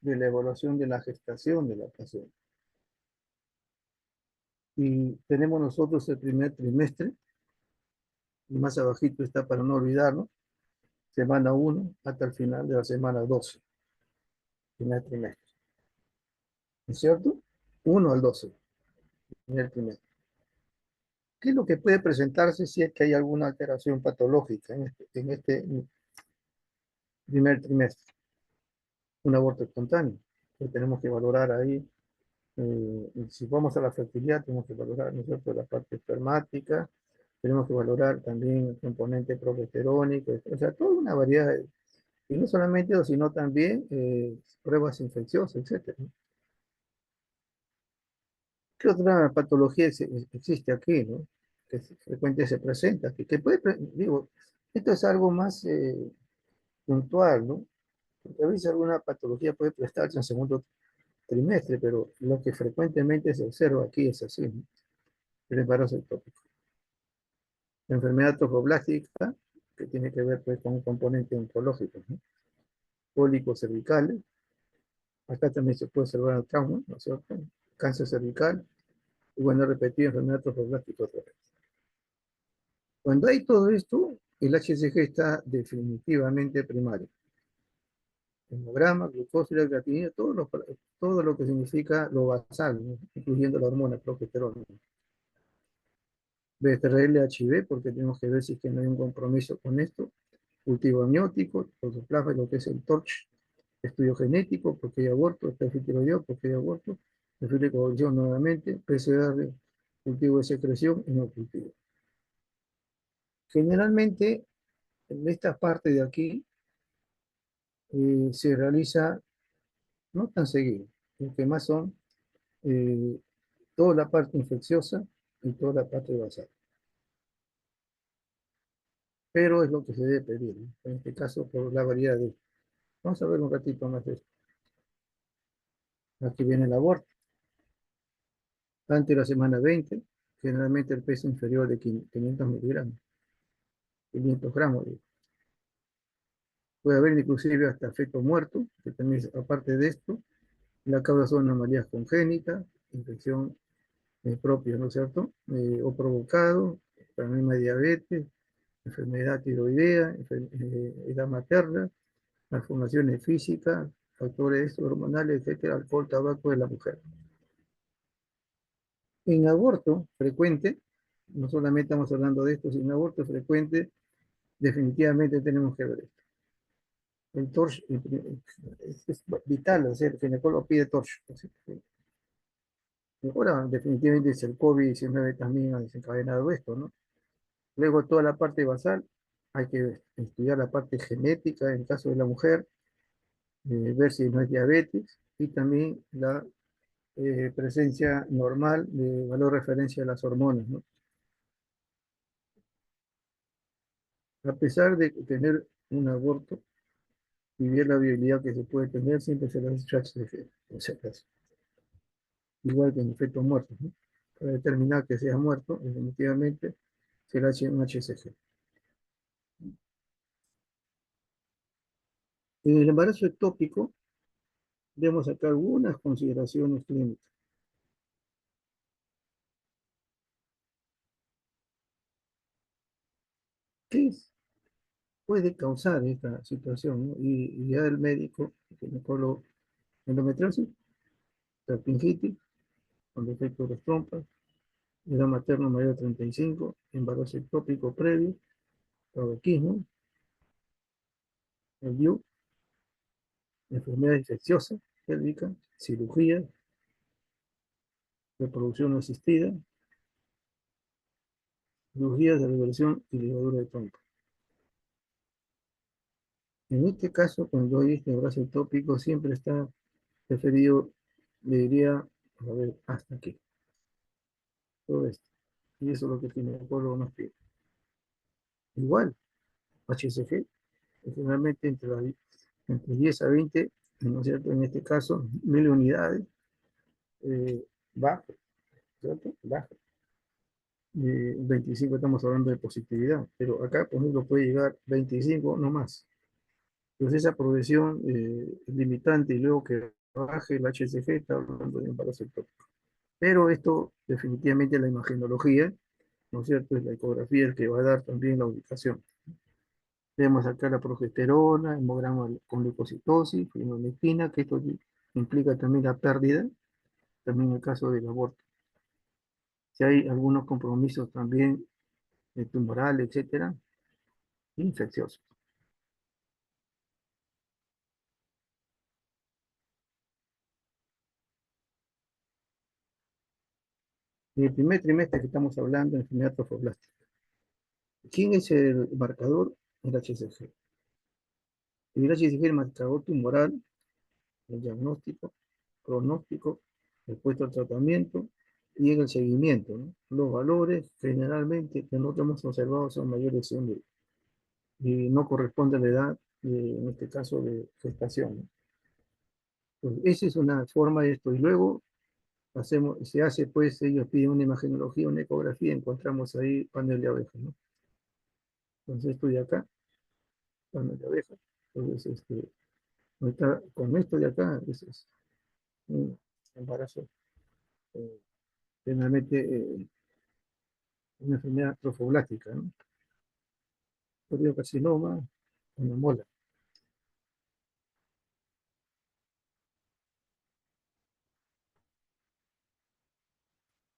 Speaker 1: de la evaluación de la gestación de la paciente? Y tenemos nosotros el primer trimestre, y más abajito está para no olvidarlo, semana 1 hasta el final de la semana 12, primer trimestre. ¿No es cierto? 1 al 12, primer trimestre. ¿Qué es lo que puede presentarse si es que hay alguna alteración patológica en este primer trimestre? Un aborto espontáneo. Entonces tenemos que valorar ahí, si vamos a la fertilidad, tenemos que valorar, ¿no es cierto?, la parte espermática, tenemos que valorar también el componente progesterónico, o sea, toda una variedad, y no solamente eso, sino también pruebas infecciosas, etcétera. ¿Qué otra patología existe aquí, no? Que frecuentemente se presenta, que puede, digo, esto es algo más puntual, ¿no? Porque a veces alguna patología puede prestarse en segundo trimestre, pero lo que frecuentemente se observa aquí es así, ¿no? El embarazo ectópico. La enfermedad trofoblástica, que tiene que ver pues, con un componente oncológico, ¿no? Pólipos cervicales, acá también se puede observar el trauma, ¿no es cierto? Cáncer cervical, y bueno, repetir enfermedad trofoblástica otra vez. Cuando hay todo esto, el HCG está definitivamente primario. Hemograma, glucosa, creatinina, todo lo que significa lo basal, ¿no? Incluyendo la hormona progesterona. BTRL, HIV, porque tenemos que ver si es que no hay un compromiso con esto. Cultivo amniótico, protoplasma, lo que es el TORCH, estudio genético, porque hay aborto, perfil tiroideo, porque hay aborto, perfil de coagulación nuevamente, PCR, cultivo de secreción y no cultivo. Generalmente, en esta parte de aquí, se realiza no tan seguido, lo que más son eh, toda la parte infecciosa y toda la parte basal. Pero es lo que se debe pedir, ¿no? En este caso, por la variedad de... Vamos a ver un ratito más de esto. Aquí viene el aborto. Antes de la semana 20, generalmente el peso inferior de 500 miligramos, 500 gramos. Puede haber inclusive hasta feto muerto, que también es, aparte de esto, la causa son anomalías congénitas, infección propia, ¿no es cierto? O provocado, la misma diabetes, enfermedad tiroidea, edad materna, malformaciones físicas, factores hormonales, etcétera, alcohol, tabaco de la mujer. En aborto frecuente, no solamente estamos hablando de esto, sino en aborto frecuente, definitivamente tenemos que ver esto. El TORCH es vital, o sea, el ginecólogo pide TORCH. Ahora, definitivamente es el COVID-19 también ha desencadenado esto, ¿no? Luego toda la parte basal, hay que estudiar la parte genética en el caso de la mujer, ver si no es diabetes, y también la presencia normal de valor de referencia de las hormonas, ¿no? A pesar de tener un aborto y ver la viabilidad que se puede tener, siempre se le hace HCG, por si acaso. Igual que en efectos muertos, ¿no? Para determinar que sea muerto, definitivamente se le hace un HCG. En el embarazo ectópico, debemos sacar algunas consideraciones clínicas. ¿Qué puede causar esta situación? ¿No? Y ya el médico, el ginecólogo, endometriosis, salpingitis, con defecto de las trompas, edad materna mayor de 35, embarazo ectópico previo, tabaquismo, el DIU, enfermedad infecciosa, pélvica, cirugía, reproducción asistida, cirugías de reversión y ligadura de trompa. En este caso, cuando hay este embarazo ectópico, siempre está referido, le diría, a ver, hasta aquí, todo esto. Y eso es lo que tiene el pueblo nos pide. Igual, HCG, generalmente entre 10 a 20, ¿no es cierto? En este caso, 1000 unidades, eh, bajo, ¿cierto? Bajo. 25 estamos hablando de positividad, pero acá, por ejemplo, puede llegar 25, no más. Entonces, esa progresión limitante y luego que baje el HCG, está hablando de embarazo ectópico. Pero esto, definitivamente, la imagenología, ¿no es cierto? Es la ecografía el que va a dar también la ubicación. Debemos sacar la progesterona, hemograma con leucocitosis, fibronectina, que esto implica también la pérdida, también en el caso del aborto. Si hay algunos compromisos también tumorales, etcétera, infecciosos. En el primer trimestre que estamos hablando de enfermedad trofoblástica. ¿Quién es el marcador? El HCG. El HCG es el marcador tumoral, el diagnóstico, pronóstico, respuesta al tratamiento y en el seguimiento, ¿no? Los valores generalmente que nosotros hemos observado son mayores de 100 y no corresponde a la edad, en este caso de gestación, ¿no? Pues esa es una forma de esto. Y luego se hace, pues, ellos piden una imagenología, una ecografía, encontramos ahí panel de abejas, ¿no? Entonces esto de acá, panel de abejas. Entonces, con esto de acá, ese es un embarazo, eh, generalmente una enfermedad trofoblástica, ¿no? Carcinoma, una mola.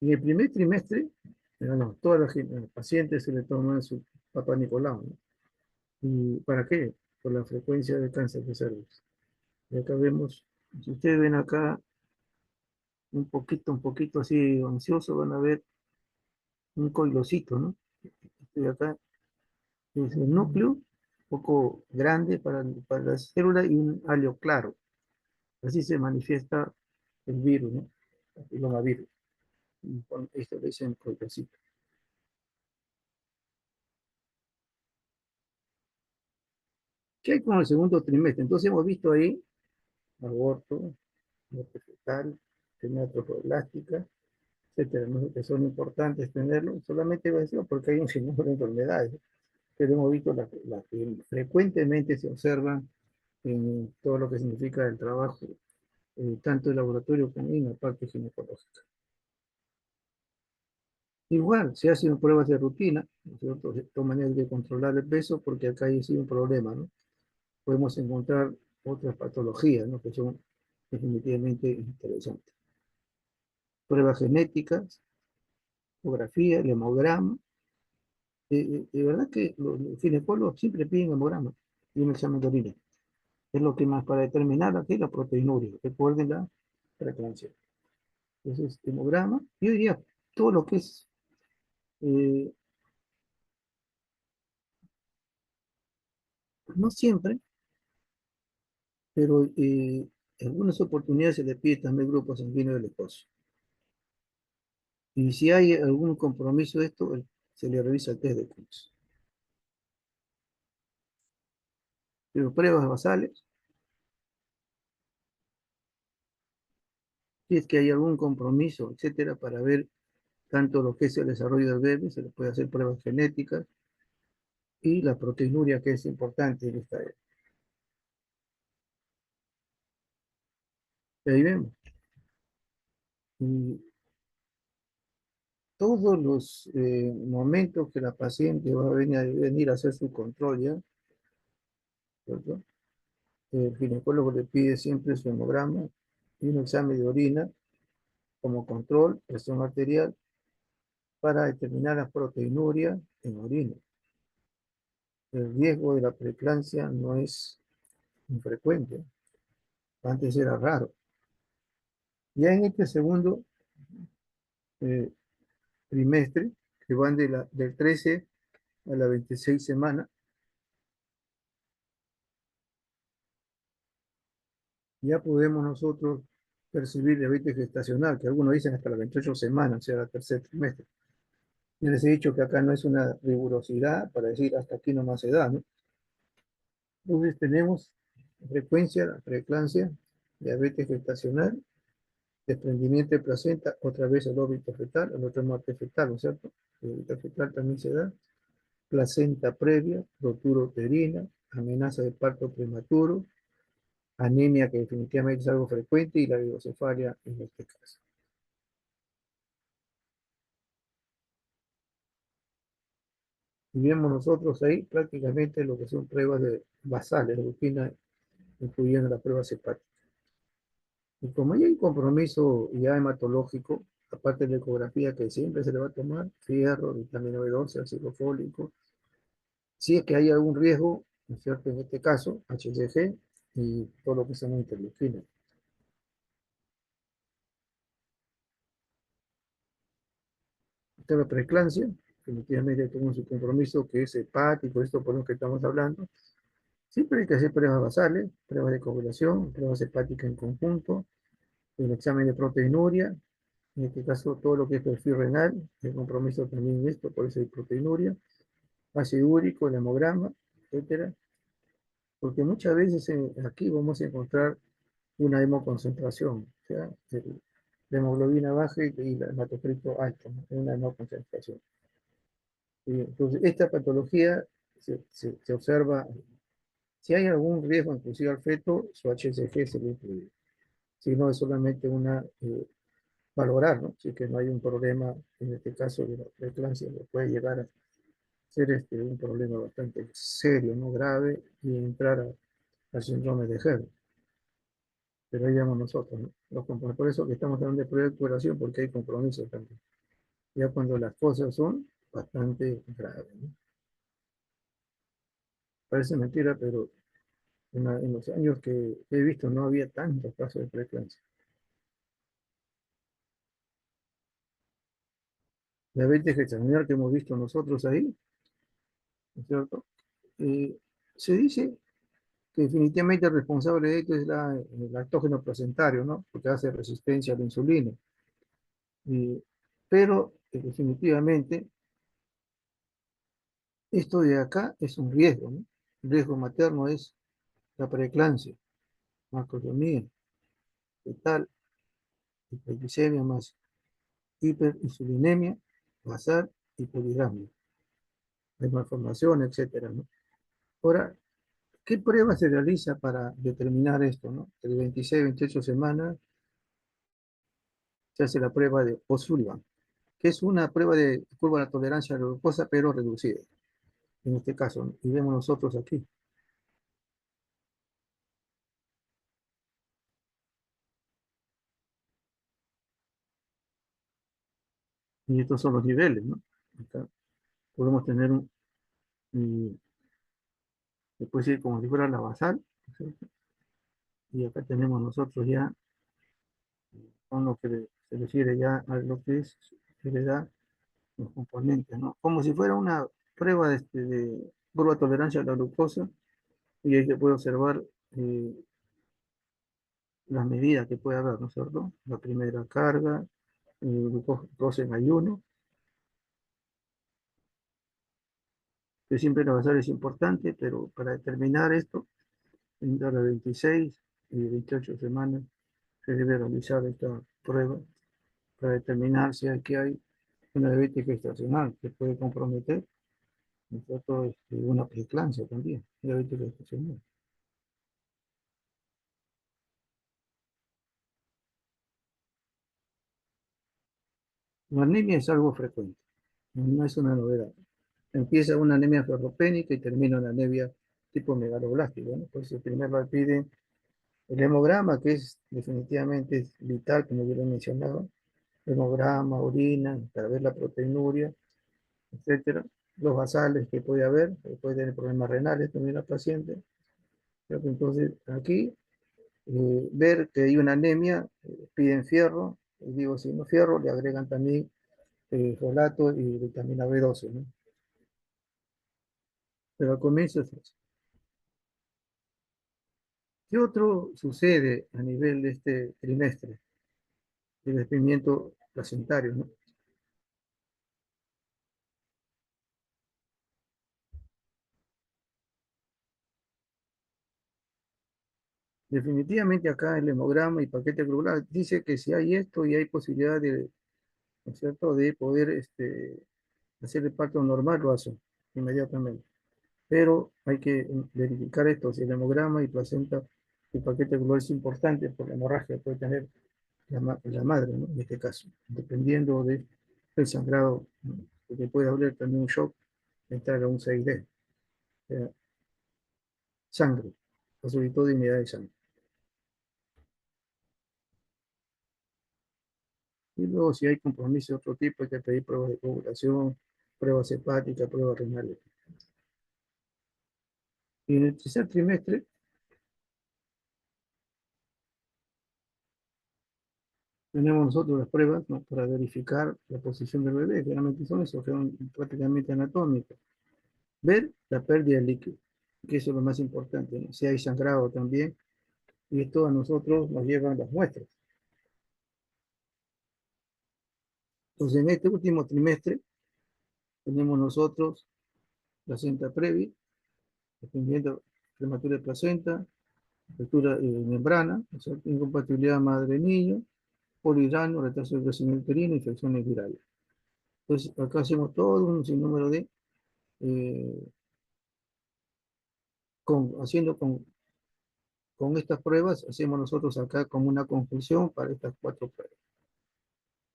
Speaker 1: En el primer trimestre, no, todas las pacientes se le toman su papá Nicolau, ¿no? ¿Y para qué? Por la frecuencia de cáncer de cervix. Y acá vemos, si ustedes ven acá un poquito así ansioso, van a ver un coilocito, ¿no? Este de acá es el núcleo, un poco grande para la célula y un halo claro. Así se manifiesta el virus, ¿no? El papillomavirus. Y esto le dicen coilocito. ¿Qué hay con el segundo trimestre? Entonces hemos visto ahí aborto, muerte fetal, enfermedad trofoblástica, etcétera, ¿no? Que son importantes tenerlo, solamente voy a decirlo porque hay un sinnúmero de enfermedades, pero hemos visto las que frecuentemente se observan en todo lo que significa el trabajo, tanto en laboratorio como en la parte ginecológica. Igual, se hacen pruebas de rutina, ¿no es cierto? De todas maneras hay que controlar el peso porque acá hay sí un problema, ¿no? Podemos encontrar otras patologías, ¿no? Que son definitivamente interesantes. Pruebas genéticas, ecografía, el hemograma. De verdad que los ginecólogos siempre piden hemograma y un examen de orina. Es lo que más para determinar aquí la proteinuria. Recuerden la frecuencia. Entonces, hemograma. Yo diría todo lo que es, eh, no siempre, pero En algunas oportunidades se le pide también grupo sanguíneo del esposo. Y si hay algún compromiso de esto, se le revisa el test de Cox. Pero pruebas basales, si es que hay algún compromiso, etcétera, para ver tanto lo que es el desarrollo del bebé, se le puede hacer pruebas genéticas y la proteinuria, que es importante en esta área. Y ahí vemos. Y todos los momentos que la paciente va a venir a hacer su control ya, ¿cierto? El ginecólogo le pide siempre su hemograma y un examen de orina como control, presión arterial, para determinar la proteinuria en orina. El riesgo de la preeclampsia no es infrecuente, antes era raro. Ya en este segundo eh, trimestre, que van del 13 a la 26 semana, ya podemos nosotros percibir diabetes gestacional, que algunos dicen hasta las 28 semanas, o sea, el tercer trimestre. Yo les he dicho que acá no es una rigurosidad para decir hasta aquí nomás se da, ¿no? Entonces tenemos frecuencia, la preeclampsia, diabetes gestacional, desprendimiento de placenta, otra vez el óbito fetal, el otro muerte fetal, ¿no es cierto? El óbito fetal también se da, placenta previa, rotura uterina, amenaza de parto prematuro, anemia que definitivamente es algo frecuente y la hidrocefalia en este caso. Y vemos nosotros ahí prácticamente lo que son pruebas basales, de rutina, incluyendo las pruebas hepáticas. Y como ya hay compromiso ya hematológico, aparte de la ecografía que siempre se le va a tomar, fierro, vitamina B12, ácido fólico, si es que hay algún riesgo, ¿no es cierto? En este caso, HCG y todo lo que son interleuquinas. Esta es la preeclampsia, definitivamente tenemos su compromiso que es hepático, esto por lo que estamos hablando. Siempre hay que hacer pruebas basales, pruebas de coagulación, pruebas hepáticas en conjunto, el examen de proteinuria, en este caso todo lo que es perfil renal, el compromiso también en esto, por eso hay proteinuria, ácido úrico, el hemograma, etcétera, porque muchas veces aquí vamos a encontrar una hemoconcentración, o sea, la hemoglobina baja y el hematocrito alto, ¿no? Una hemoconcentración. Y entonces, esta patología se observa, si hay algún riesgo inclusive al feto, su HCG se le incluye. Si no, es solamente una valorar, ¿no? Si que no hay un problema, en este caso de la preeclampsia, que puede llegar a ser un problema bastante serio, ¿no? Grave, y entrar al síndrome de Herd. Pero ahí vamos nosotros, ¿no? Por eso que estamos hablando de prueba de curación, porque hay compromiso también. Ya cuando las cosas son bastante graves, ¿no? Parece mentira, pero en los años que he visto no había tantos casos de preeclampsia. La diabetes gestacional que hemos visto nosotros ahí, ¿no es cierto? Eh, Se dice que definitivamente el responsable de esto es el lactógeno placentario, ¿no? Porque hace resistencia a la insulina. Y- pero definitivamente esto de acá es un riesgo, ¿no? El riesgo materno es la preeclampsia, macrotomía, fetal, hiperglicemia más hiperinsulinemia, basal y poligamia, hay malformación, etcétera, ¿no? Ahora, ¿qué prueba se realiza para determinar esto, no? El 26, 28 semanas se hace la prueba de O'Sullivan, que es una prueba de curva de la tolerancia a la glucosa, pero reducida, en este caso, ¿no? Y vemos nosotros aquí. Y estos son los niveles, ¿no? Acá podemos tener se puede decir como si fuera la basal, ¿sí? Y acá tenemos nosotros ya con lo que se refiere ya a lo que es, que le da los componentes, ¿no? Como si fuera una prueba de prueba de tolerancia a la glucosa, y ahí se puede observar las medidas que puede haber, ¿no es cierto? La primera carga, glucosa en ayuno, que siempre la basal es importante, pero para determinar esto, entre las 26 y 28 semanas se debe realizar esta prueba para determinar si hay, que hay una diabetes gestacional que puede comprometer, ¿no es cierto? Una preeclampsia también, diabetes gestacional. La anemia es algo frecuente, no es una novedad. Empieza una anemia ferropénica y termina una anemia tipo megaloblástica, ¿no? Pues primero piden el hemograma, que es definitivamente es vital, como yo lo he mencionado, hemograma, orina, para ver la proteinuria, etcétera. Los basales que puede haber, puede tener problemas renales también la paciente. Entonces, aquí, ver que hay una anemia, piden fierro, y digo, si no fierro, le agregan también folato y vitamina B12, ¿no? Pero al comienzo es eso. ¿Qué otro sucede a nivel de este trimestre? El desprendimiento placentario, ¿no? Definitivamente acá el hemograma y paquete globular dice que si hay esto y hay posibilidad de, ¿no es cierto?, de poder hacer el parto normal, lo hacen inmediatamente. Pero hay que verificar esto, si el hemograma y placenta y paquete globular es importante por la hemorragia que puede tener la madre, ¿no? En este caso, dependiendo del sangrado, ¿no? Porque puede haber también un shock, entrar a un 6D, sangre, la solicitud de unidad de sangre. Y luego, si hay compromiso de otro tipo, hay que pedir pruebas de coagulación, pruebas hepáticas, pruebas renales. Y en el tercer trimestre tenemos nosotros las pruebas, ¿no?, para verificar la posición del bebé. Generalmente son eso, que son prácticamente anatómicas. Ver la pérdida de líquido, que eso es lo más importante, ¿no? Si hay sangrado también, y esto a nosotros nos llevan las muestras. Entonces, en este último trimestre tenemos nosotros placenta previa, dependiendo prematura de placenta, ruptura membrana, o sea, incompatibilidad madre-niño, polidrano, retraso del crecimiento uterino, infecciones virales. Entonces, acá hacemos todo un sinnúmero de, eh, con estas pruebas, hacemos nosotros acá como una conclusión para estas cuatro pruebas.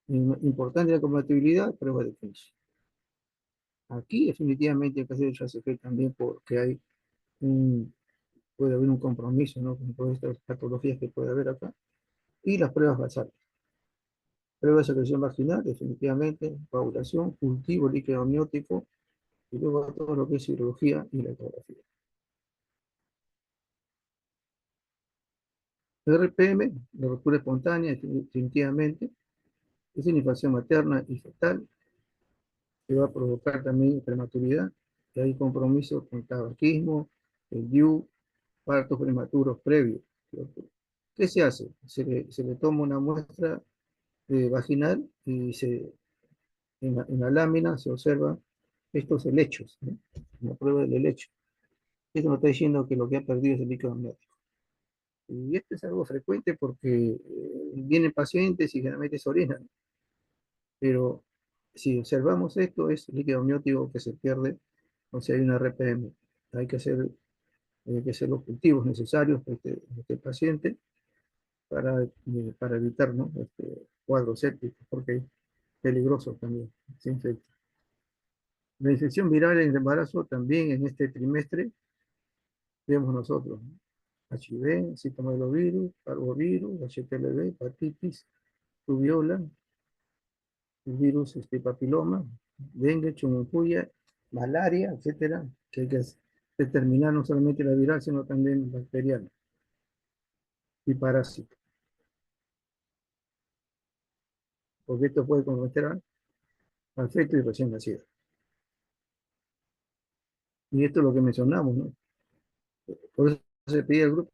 Speaker 1: Importante la compatibilidad, prueba de Finch. Aquí definitivamente hay que hacer el RACP también porque puede haber un compromiso, ¿no?, con todas estas patologías que puede haber acá. Y las pruebas basales. Prueba de secreción vaginal, definitivamente, coagulación, cultivo líquido amniótico, y luego todo lo que es cirugía y la ecografía. RPM, la ruptura espontánea, definitivamente, es una infección materna y fetal, que va a provocar también prematuridad, que hay compromiso con tabaquismo, el DIU, partos prematuros previos, ¿cierto? ¿Qué se hace? Se le toma una muestra vaginal y en la lámina se observan estos helechos, ¿no? Una prueba del helecho. Esto nos está diciendo que lo que ha perdido es el líquido amniótico. Y esto es algo frecuente porque vienen pacientes y generalmente se orinan, pero si observamos esto, es líquido amniótico que se pierde, o sea, hay una RPM. Hay que hacer los cultivos necesarios para este paciente para evitar, ¿no?, cuadros sépticos, porque es peligroso también, se infecta. La infección viral en el embarazo también en este trimestre vemos nosotros, ¿no? HIV, citomegalovirus, parvovirus, HTLV, hepatitis, rubiola, el virus papiloma, dengue, chikungunya, malaria, etcétera, que hay que determinar no solamente la viral, sino también bacteriana y parásito, porque esto puede comprometer al feto y recién nacido. Y esto es lo que mencionamos, ¿no? Por eso se pide al grupo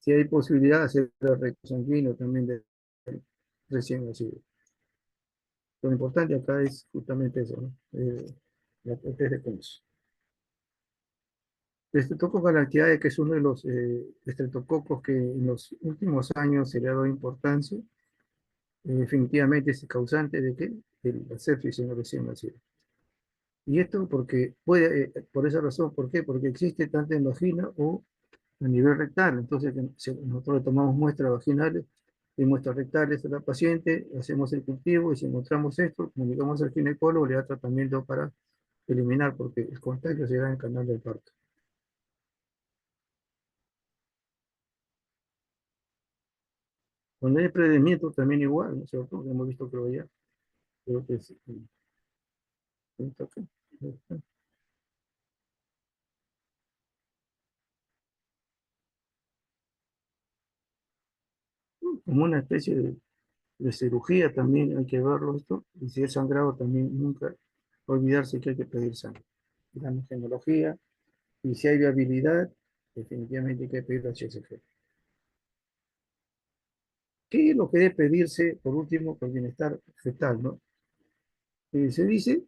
Speaker 1: si hay posibilidad de hacer el recto sanguíneo también de recién nacido. Lo importante acá es justamente eso, ¿no? El test de Coombs. El estreptococo galactiae, que es uno de los estreptococos que en los últimos años se le ha dado importancia, definitivamente es el causante de que el la sepsis en el recién nacido. Y esto porque puede, por esa razón, ¿por qué? Porque existe tanto en vagina o a nivel rectal. Entonces, nosotros le tomamos muestras vaginales y muestras rectales a la paciente, hacemos el cultivo y si encontramos esto, comunicamos al ginecólogo, le da tratamiento para eliminar, porque el contagio se da en el canal del parto. Cuando hay prevenimiento también igual, ¿no es cierto? Hemos visto, creo ya, creo que es, esto acá, como una especie de cirugía también hay que verlo esto, y si es sangrado también nunca olvidarse que hay que pedir sangre. La genología, y si hay viabilidad, definitivamente hay que pedir HCG. ¿Qué es lo que debe pedirse, por último, por bienestar fetal, ¿no? Se dice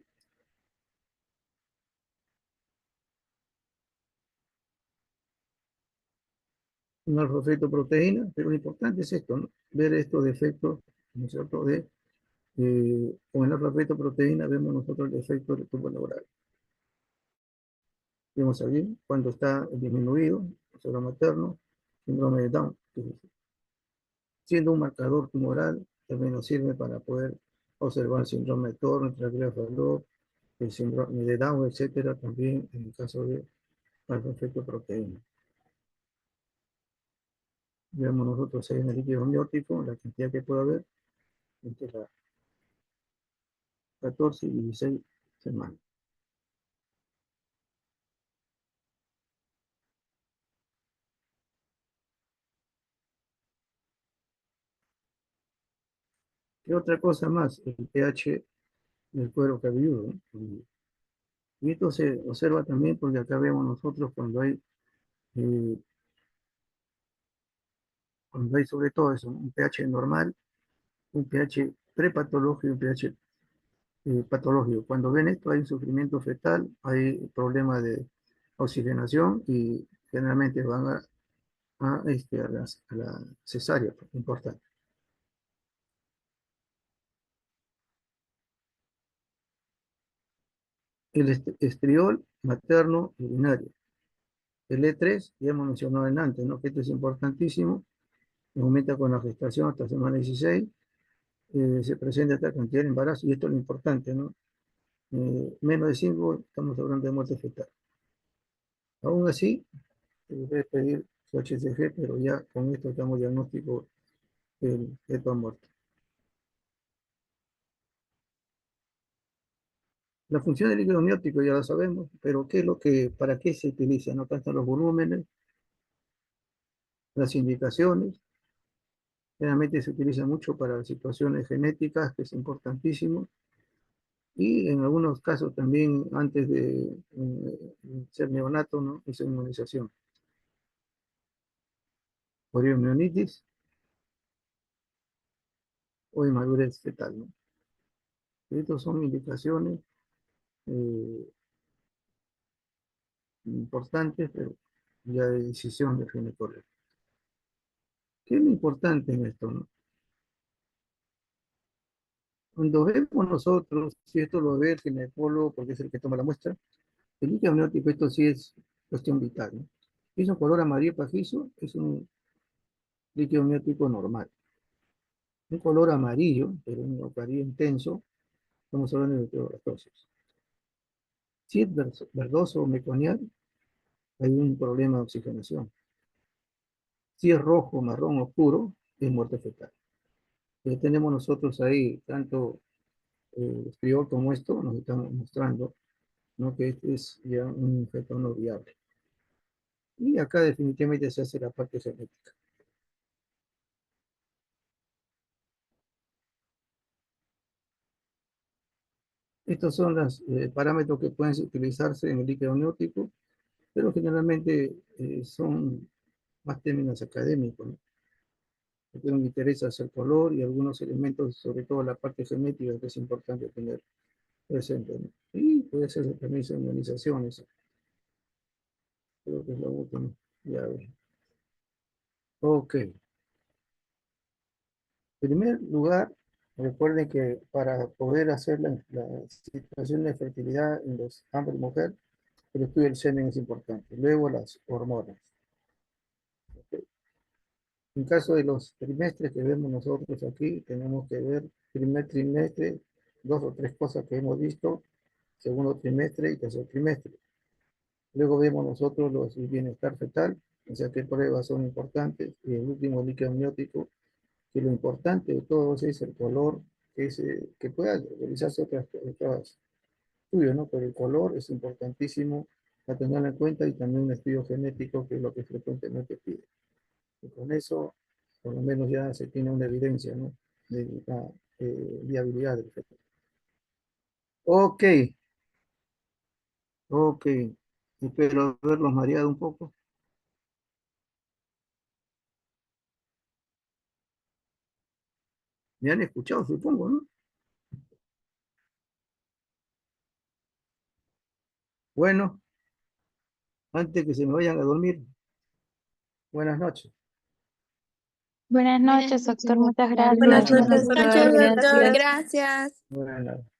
Speaker 1: un alfa-fetoproteína, pero lo importante es esto, ¿no? Ver estos defectos, ¿no es cierto? Con el alfa-fetoproteína vemos nosotros el efecto del tubo neural. Vemos aquí cuando está disminuido, el cerebro materno, síndrome de Down, siendo un marcador tumoral, también nos sirve para poder observar el síndrome de Turner, Traglia Fallot, el síndrome de Down, etcétera, también en el caso de alfa-fetoproteína. Veamos nosotros ahí en el líquido amniótico, la cantidad que puede haber entre las 14 y 16 semanas. ¿Qué otra cosa más? El pH del cuero cabelludo, ¿no? Y esto se observa también porque acá vemos nosotros eh, cuando hay sobre todo eso, un pH normal, un pH prepatológico y un pH patológico. Cuando ven esto hay un sufrimiento fetal, hay problemas de oxigenación y generalmente van a la cesárea, pues, importante. El estriol materno urinario. El E3, ya hemos mencionado en antes, ¿no? Que esto es importantísimo, aumenta con la gestación hasta semana 16, se presenta esta cantidad de embarazo y esto es lo importante, ¿no? Menos de 5, estamos hablando de muerte fetal. Aún así, se debe pedir su HCG, pero ya con esto estamos diagnóstico del feto muerto. La función del líquido amniótico ya la sabemos, pero ¿qué es lo que, para qué se utiliza? No tanto los volúmenes, las indicaciones. Generalmente se utiliza mucho para situaciones genéticas, que es importantísimo, y en algunos casos también antes de ser neonato, ¿no? Esa inmunización. Poliomielitis o inmadurez fetal, ¿no? Estas son indicaciones eh, importantes, pero ya de decisión del ginecólogo. ¿Qué es lo importante en esto, no? Cuando vemos nosotros, si esto lo ve el ginecólogo, porque es el que toma la muestra, el líquido amniótico, esto sí es cuestión vital, ¿no? Si es un color amarillo pajizo, es un líquido amniótico normal. Un color amarillo, pero un amarillo intenso, estamos hablando de esterostosis. Si es verdoso o meconial, hay un problema de oxigenación. Si es rojo, marrón oscuro, es muerte fetal. Tenemos nosotros ahí tanto estriol como esto, nos estamos mostrando, ¿no? Que este es ya un feto no viable. Y acá definitivamente se hace la parte genética. Estos son los parámetros que pueden utilizarse en el líquido amniótico, pero generalmente son más términos académicos, ¿no? Porque me interesa el color y algunos elementos, sobre todo la parte genética, que es importante tener presente, ¿no? Y puede ser también organizaciones, creo que es lo último. Ya, a ver. Ok. En primer lugar, recuerden que para poder hacer la situación de fertilidad en los hombres y mujeres, el estudio del semen es importante. Luego las hormonas. ¿Ok? En caso de los trimestres que vemos nosotros aquí, tenemos que ver primer trimestre, dos o tres cosas que hemos visto, segundo trimestre y tercer trimestre. Luego vemos nosotros el bienestar fetal, o sea qué pruebas son importantes, y el último líquido amniótico, que lo importante de todos es el color, que pueda realizarse otras estudios, ¿no? Pero el color es importantísimo a tenerlo en cuenta y también un estudio genético, que es lo que frecuentemente pide. Y con eso, por lo menos ya se tiene una evidencia, ¿no? De la viabilidad del feto. Ok, ok. Espero haberlos mareado un poco. Me han escuchado, supongo, ¿no? Bueno, antes que se me vayan a dormir, buenas noches.
Speaker 2: Buenas noches, doctor. Muchas gracias.
Speaker 3: Buenas
Speaker 4: Buenas
Speaker 3: noches,
Speaker 4: noches,
Speaker 3: doctor.
Speaker 4: doctor.
Speaker 2: Gracias.
Speaker 3: Gracias.
Speaker 1: Buenas